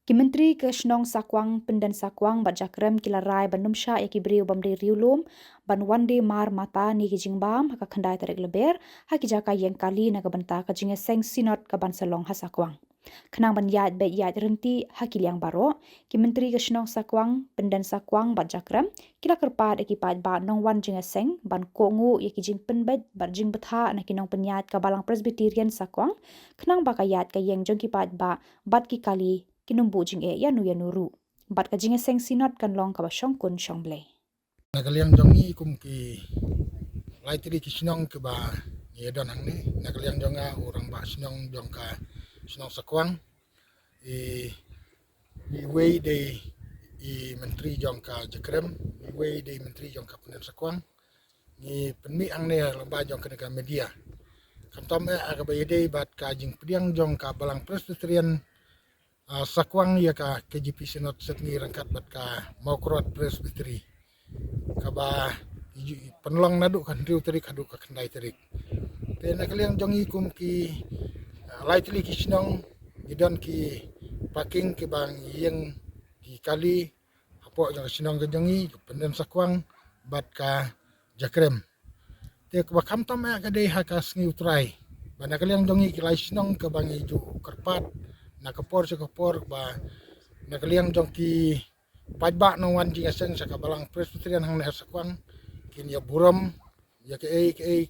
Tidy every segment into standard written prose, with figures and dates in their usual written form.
Ki Menteri ke Shnong Sakwang Pendan Sakwang bat jakrem kilarai banum sha ya ki beriu bamri riulum ban wande mar mata ni ki jingbam haka khandai tarik leber haki jaka yang kali na ka banta ka jinga seng sinot ka ban salong ha Sakwang. Kenang ban yat bet yat renti haki liang baro ki Menteri ke Shnong Sakwang Pendan Sakwang bat jakrem kila kerpat eki pat ba nong wan jinga seng ban kongu ya ki jing penbet bar jing betha na ki nong penyat ka balang Presbyterian Sakwang kenang ba ka yat ka yang jong ki pat ba bat ki kali kinumbu jing yanu ru bat ka jinga seng sinot kan long ka ba shong kun shong ble Nagaliang jongi kum ki laitri ki sinong ke ba ye don hang ni nagaliang jonga orang ba sinong jong ka sinong Sakwang i wei de i menteri jong ka jakrem i wei de menteri jong ka Pendan Sakwang ni penmi ang ne lomba jong ka media kam tom aga ba ye bat ka jing pediang jong ka balang Presbyterian Sakwang ya ka KJP Sinot setni rangkat bat ka Maukrot Presbytery kaba penlong nadu kan riu terik hadu ka kendai terik te nakaliang jongi kum ki lightly ki sinong gidon ki parking ki bang yang ki kali apo jong sinong ke jongi Pendan Sakwang bat ka jakrem te ka kam tam ka dei ha ka sngi utrai ba nakaliang jongi ki lai sinong ka bang ju kerpat nakapor ba nakaliang jong ki pajba no wan jinga seng sa kabalang Presbyterian hang ner Sakwang kin ya buram ya ke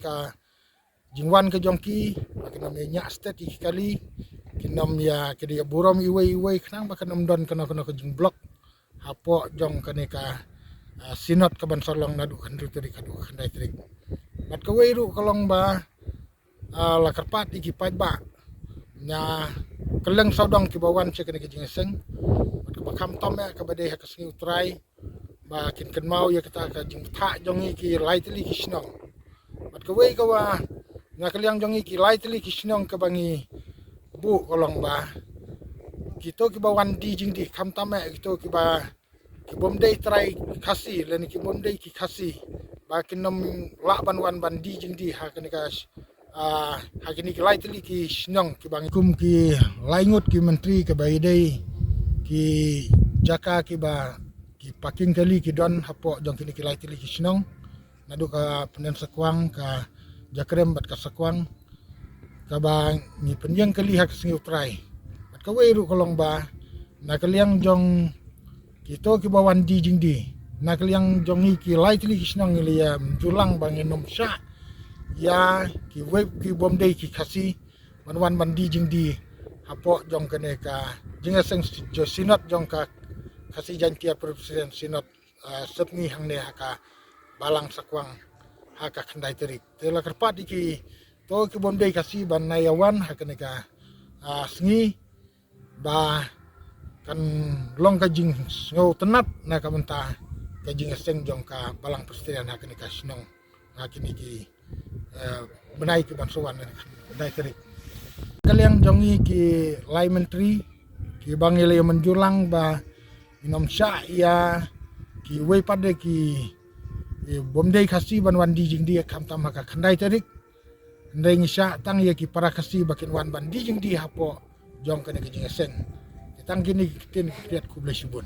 ka jingwan ke jongki makin nam nya state ki kali kin nam ya ke dia buram iwe knang bakan nam don kana ke jing blok hapo jong kane ka sinot ka ban solong nadu kan riteri kadu khandai trik mat ka weiru kolong ba la karpat iki pajba nya keleng sodong ki bawan se kane ke jinga seng bakam tome ka bade ha kasngi utrai ba kin kan mau ya kata ka jing tha jongi ki lightly ki snong mat ka wei ka wa na kaliang jongi ki lightly ki snong ka bangi bu kolong ba kito ki ba wan di jing di kam tame kito ki ba ki bomdei trai khasi len ki bomdei ki khasi ba kin nom la ban wan ban di jing di ha kan ka ha kini ki lightly ki snong ki bangi kum ki laingut ki menteri ka bai dei ki jaka ki ba ki parking kali ki don hapo jong kini ki laitili ki sinong nadu ka Pendan Sakwang ka jakrem bat ka Sakwang ka ba ni penyang kali hak singi utrai bat ka weiru kolong ba na kaliang jong kito ki bawan di jing di na kaliang jong ni ki laitili ki sinong ni ya julang bang nom sha ya ki web ki bomdei ki khasi wan mandi jing di hapo jong kene ka jinga seng jo sinot jong ka kasi jantia Presbyterian Sinot setni hang ne haka balang Sakwang haka khandai terik tela kerpat iki to ki bondei kasi ban nayawan haka ne ka sngi ba kan long ka jing ngau tenat na ka menta ka jinga seng jong ka balang Presbyterian haka ne ka sinong hakini ki benai ki bansuan khandai terik kaliang jongi ki lai menteri ki bangile menjulang ba inom sya ya ki wei pada ki bomdei khasi ban wan di jing dia kam tam ka khandai tarik ndai ngisya tang ya ki para khasi bakin wan ban di jing di hapo jong kane ki jing seng tang gini tin kiat ku blesibun